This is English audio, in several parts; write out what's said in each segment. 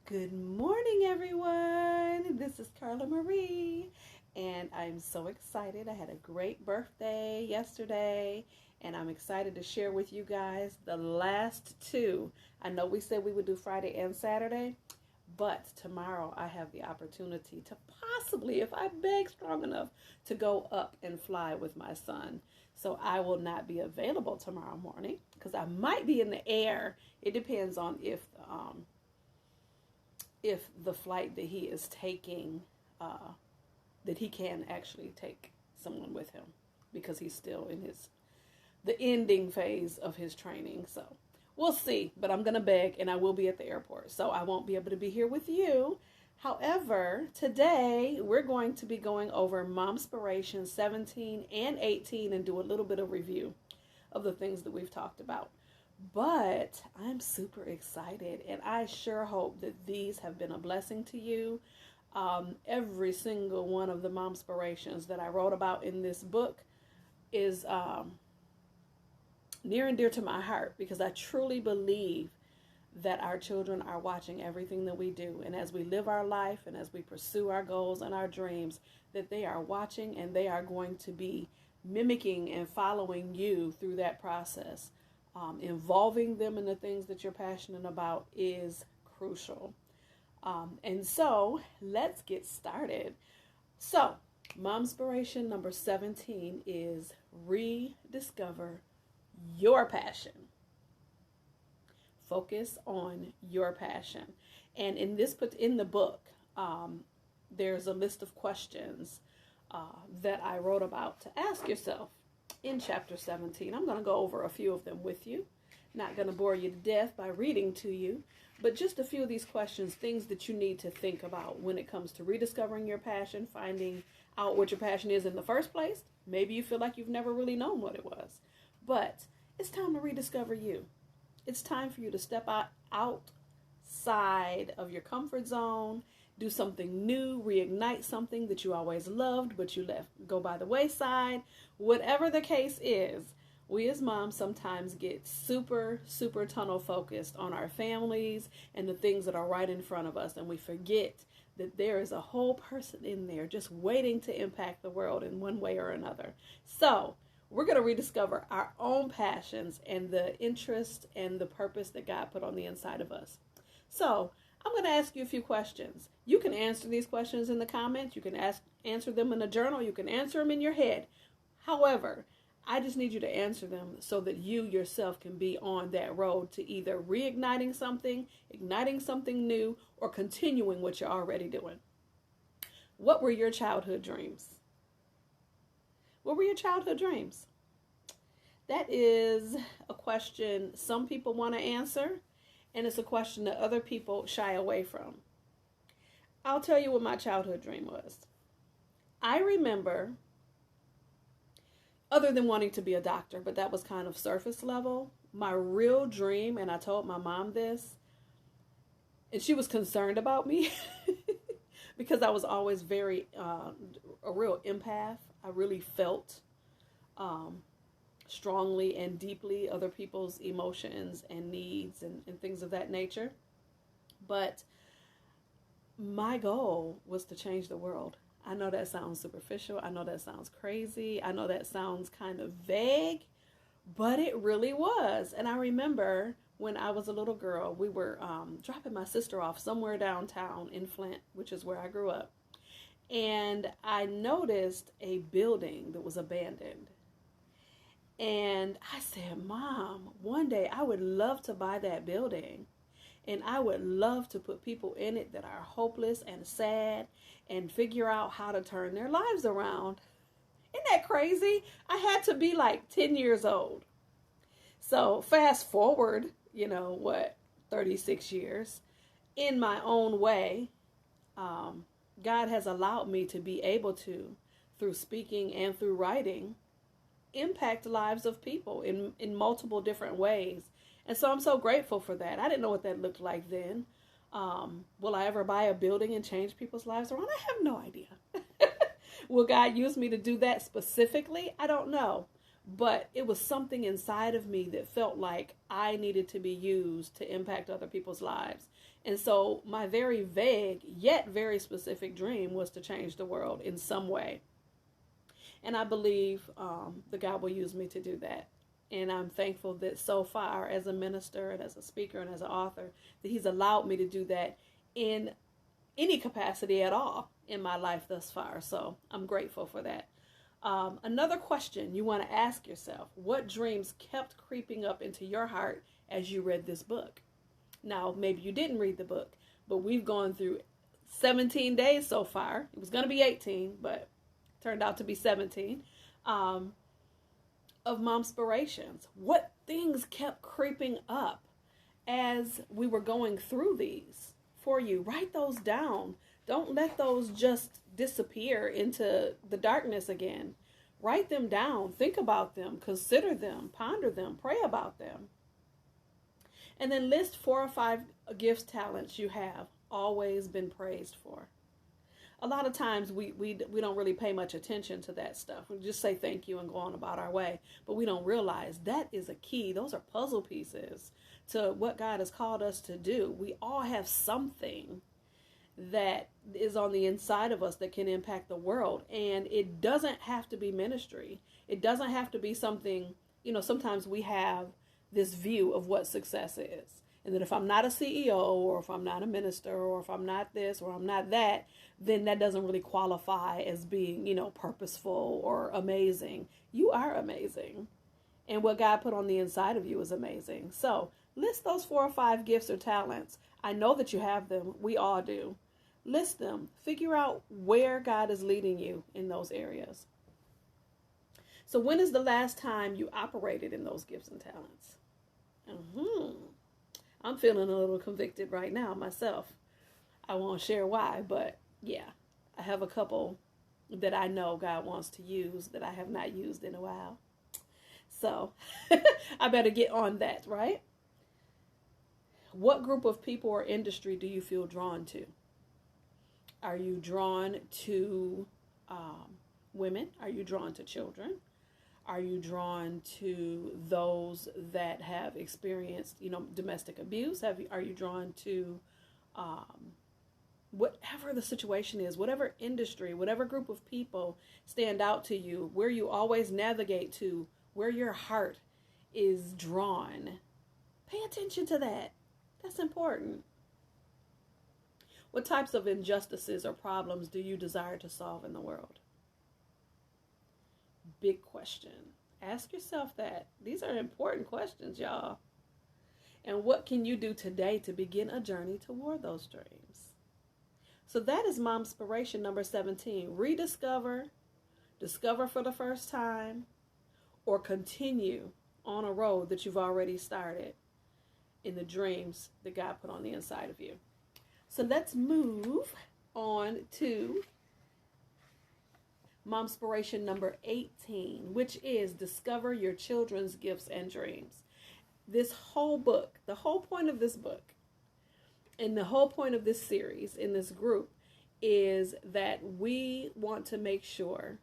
Good morning, everyone. This is Karla Marie, and I'm so excited. I had a great birthday yesterday, and I'm excited to share with you guys the last two. I know we said we would do Friday and Saturday, but tomorrow I have the opportunity to possibly, if I beg strong enough, to go up and fly with my son. So I will not be available tomorrow morning because I might be in the air. It depends on if the flight that he is taking, that he can actually take someone with him because he's still in the ending phase of his training. So we'll see, but I'm going to beg and I will be at the airport. So I won't be able to be here with you. However, today we're going to be going over Mom Spiration 17 and 18 and do a little bit of review of the things that we've talked about. But I'm super excited, and I sure hope that these have been a blessing to you. Every single one of the Mom Spirations that I wrote about in this book is near and dear to my heart because I truly believe that our children are watching everything that we do. And as we live our life and as we pursue our goals and our dreams, that they are watching and they are going to be mimicking and following you through that process. Involving them in the things that you're passionate about is crucial. And so let's get started. So Mom Spiration number 17 is rediscover your passion. Focus on your passion. And in the book, there's a list of questions that I wrote about to ask yourself. In chapter 17, I'm going to go over a few of them with you. Not going to bore you to death by reading to you, but just a few of these questions, things that you need to think about when it comes to rediscovering your passion, finding out what your passion is in the first place. Maybe you feel like you've never really known what it was, but it's time to rediscover you. It's time for you to step outside of your comfort zone, do something new, reignite something that you always loved, but you let go by the wayside. Whatever the case is, we as moms sometimes get super, super tunnel focused on our families and the things that are right in front of us. And we forget that there is a whole person in there just waiting to impact the world in one way or another. So we're going to rediscover our own passions and the interest and the purpose that God put on the inside of us. So I'm going to ask you a few questions. You can answer these questions in the comments. You can answer them in a journal. You can answer them in your head. However, I just need you to answer them so that you yourself can be on that road to either reigniting something, igniting something new, or continuing what you're already doing. What were your childhood dreams? What were your childhood dreams? That is a question some people want to answer. And it's a question that other people shy away from. I'll tell you what my childhood dream was. I remember, other than wanting to be a doctor, but that was kind of surface level, my real dream, and I told my mom this, and she was concerned about me because I was always very, a real empath. I really felt strongly and deeply other people's emotions and needs and things of that nature. But my goal was to change the world. I know that sounds superficial. I know that sounds crazy. I know that sounds kind of vague, but it really was. And I remember when I was a little girl, we were dropping my sister off somewhere downtown in Flint, which is where I grew up. And I noticed a building that was abandoned. And I said, Mom, one day I would love to buy that building. And I would love to put people in it that are hopeless and sad and figure out how to turn their lives around. Isn't that crazy? I had to be like 10 years old. So fast forward, 36 years. In my own way, God has allowed me to be able to, through speaking and through writing, impact lives of people in multiple different ways. And so I'm so grateful for that. I didn't know what that looked like then. Will I ever buy a building and change people's lives around? I have no idea. Will God use me to do that specifically? I don't know. but it was something inside of me that felt like I needed to be used to impact other people's lives. And so my very vague yet very specific dream was to change the world in some way. And I believe that God will use me to do that. And I'm thankful that so far, as a minister and as a speaker and as an author, that He's allowed me to do that in any capacity at all in my life thus far. So I'm grateful for that. Another question you want to ask yourself: what dreams kept creeping up into your heart as you read this book? Now, maybe you didn't read the book, but we've gone through 17 days so far. It was going to be 18, but turned out to be 17. Of Mom Spirations. What things kept creeping up as we were going through these for you? Write those down. Don't let those just disappear into the darkness again. Write them down. Think about them. Consider them. Ponder them. Pray about them. And then list 4 or 5 gifts, talents you have always been praised for. A lot of times we don't really pay much attention to that stuff. We just say thank you and go on about our way. But we don't realize that is a key. Those are puzzle pieces to what God has called us to do. We all have something that is on the inside of us that can impact the world. And it doesn't have to be ministry. It doesn't have to be something, sometimes we have this view of what success is. And that if I'm not a CEO, or if I'm not a minister, or if I'm not this, or I'm not that, then that doesn't really qualify as being, purposeful or amazing. You are amazing. And what God put on the inside of you is amazing. So list those 4 or 5 gifts or talents. I know that you have them. We all do. List them. Figure out where God is leading you in those areas. So when is the last time you operated in those gifts and talents? I'm feeling a little convicted right now myself. I won't share why, but yeah, I have a couple that I know God wants to use that I have not used in a while. So I better get on that, right? What group of people or industry do you feel drawn to? Are you drawn to women? Are you drawn to children? Are you drawn to those that have experienced, domestic abuse? Are you drawn to whatever the situation is, whatever industry, whatever group of people stand out to you, where you always navigate to, where your heart is drawn? Pay attention to that. That's important. What types of injustices or problems do you desire to solve in the world? Big question. Ask yourself that. These are important questions, y'all. And what can you do today to begin a journey toward those dreams? So that is Mom Spiration number 17. Rediscover, discover for the first time, or continue on a road that you've already started in the dreams that God put on the inside of you. So let's move on to Mom Spiration number 18, which is discover your children's gifts and dreams. This whole book, the whole point of this book, and the whole point of this series in this group is that we want to make sure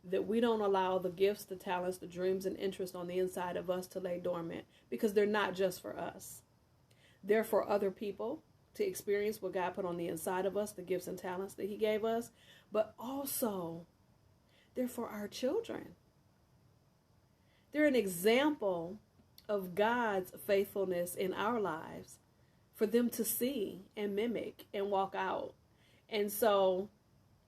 that we don't allow the gifts, the talents, the dreams, and interests on the inside of us to lay dormant, because they're not just for us. They're for other people to experience what God put on the inside of us, the gifts and talents that He gave us, but also they're for our children. They're an example of God's faithfulness in our lives for them to see and mimic and walk out. And so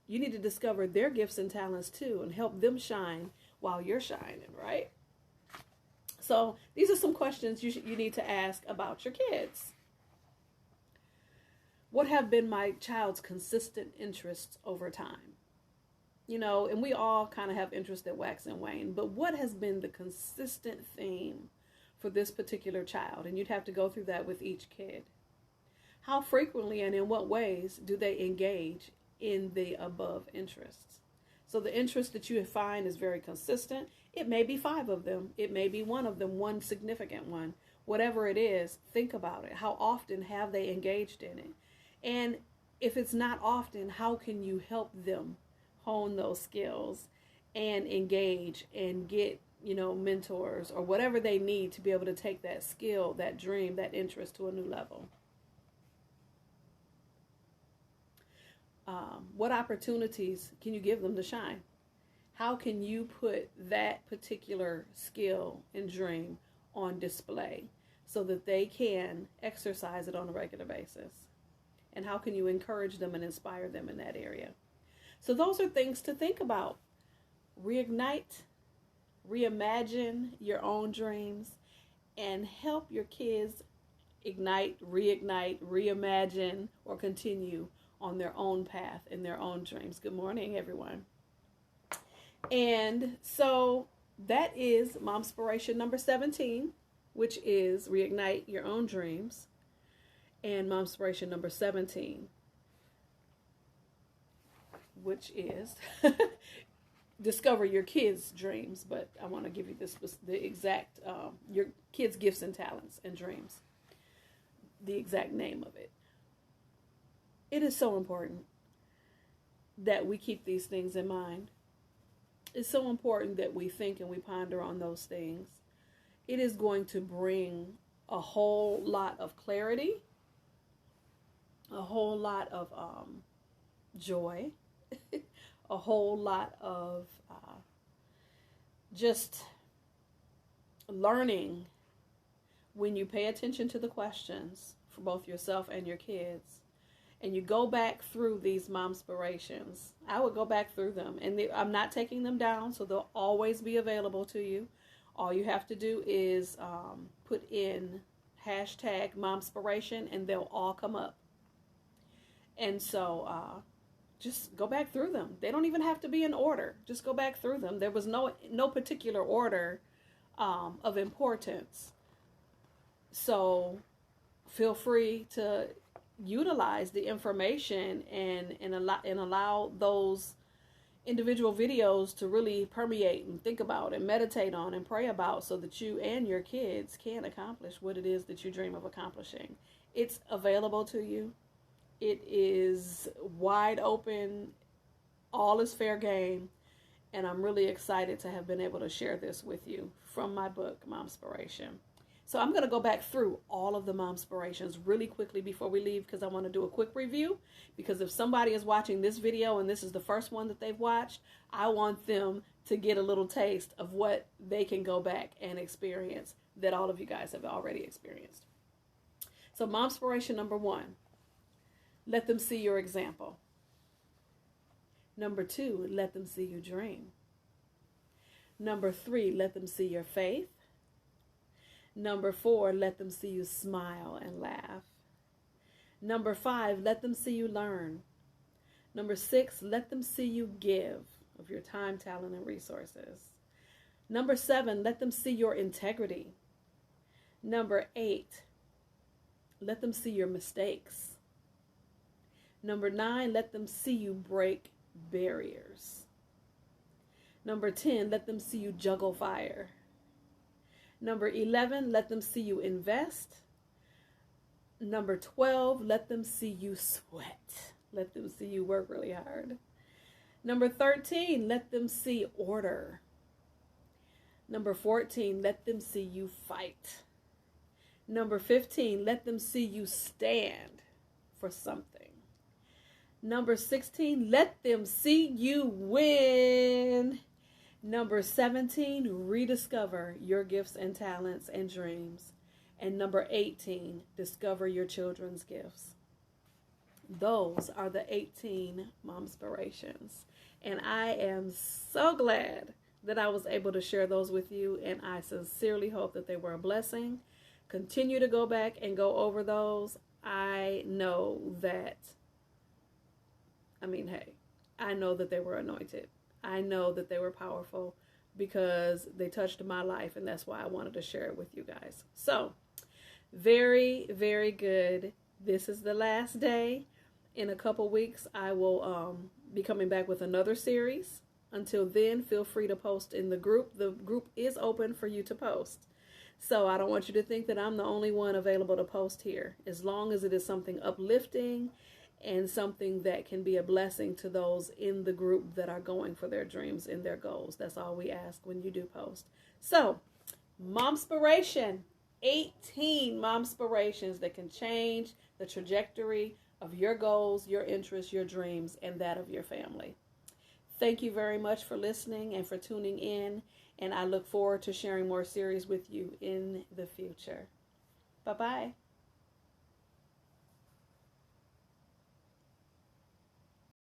you need to discover their gifts and talents too and help them shine while you're shining, right? So these are some questions you need to ask about your kids. What have been my child's consistent interests over time? And we all kind of have interests that wax and wane, but what has been the consistent theme for this particular child? And you'd have to go through that with each kid. How frequently and in what ways do they engage in the above interests? So the interest that you find is very consistent. It may be 5 of them. It may be one of them, one significant one. Whatever it is, think about it. How often have they engaged in it? And if it's not often, how can you help them hone those skills and engage and get mentors or whatever they need to be able to take that skill, that dream, that interest to a new level. What opportunities can you give them to shine? How can you put that particular skill and dream on display so that they can exercise it on a regular basis? And how can you encourage them and inspire them in that area? So those are things to think about. Reignite, reimagine your own dreams, and help your kids ignite, reignite, reimagine, or continue on their own path and their own dreams. Good morning, everyone. And so that is Mom Spiration number 17, which is reignite your own dreams, and Mom Spiration number 17, which is discover your kids' dreams. But I want to give you the exact, your kids' gifts and talents and dreams, the exact name of it. It is so important that we keep these things in mind. It's so important that we think and we ponder on those things. It is going to bring a whole lot of clarity, a whole lot of joy, a whole lot of just learning when you pay attention to the questions for both yourself and your kids. And you go back through these Mom Spirations. I would go back through them. And I'm not taking them down, so they'll always be available to you. All you have to do is put in hashtag Mom Spiration, and they'll all come up. And so just go back through them. They don't even have to be in order. Just go back through them. There was no particular order of importance. So feel free to utilize the information and allow those individual videos to really permeate and think about and meditate on and pray about, so that you and your kids can accomplish what it is that you dream of accomplishing. It's available to you. It is wide open. All is fair game. And I'm really excited to have been able to share this with you from my book, Mom Spiration. So I'm going to go back through all of the Mom Spirations really quickly before we leave, because I want to do a quick review. Because if somebody is watching this video and this is the first one that they've watched, I want them to get a little taste of what they can go back and experience that all of you guys have already experienced. So Mom Spiration number 1, let them see your example. Number 2, let them see you dream. Number 3, let them see your faith. Number 4, let them see you smile and laugh. Number 5, let them see you learn. Number 6, let them see you give of your time, talent, and resources. Number 7, let them see your integrity. Number 8, let them see your mistakes. Number 9, let them see you break barriers. Number 10, let them see you juggle fire. Number 11, let them see you invest. Number 12, let them see you sweat. Let them see you work really hard. Number 13, let them see order. Number 14, let them see you fight. Number 15, let them see you stand for something. Number 16, let them see you win. Number 17, rediscover your gifts and talents and dreams. And number 18, discover your children's gifts. Those are the 18 Mom Spirations. And I am so glad that I was able to share those with you. And I sincerely hope that they were a blessing. Continue to go back and go over those. I know that, I know that they were anointed. I know that they were powerful because they touched my life, and that's why I wanted to share it with you guys. So, very, very good. This is the last day. In a couple weeks, I will be coming back with another series. Until then, feel free to post in the group. The group is open for you to post. So I don't want you to think that I'm the only one available to post here. As long as it is something uplifting and something that can be a blessing to those in the group that are going for their dreams and their goals. That's all we ask when you do post. So, Mom Spiration, 18 Mom Spirations that can change the trajectory of your goals, your interests, your dreams, and that of your family. Thank you very much for listening and for tuning in, and I look forward to sharing more series with you in the future. Bye-bye.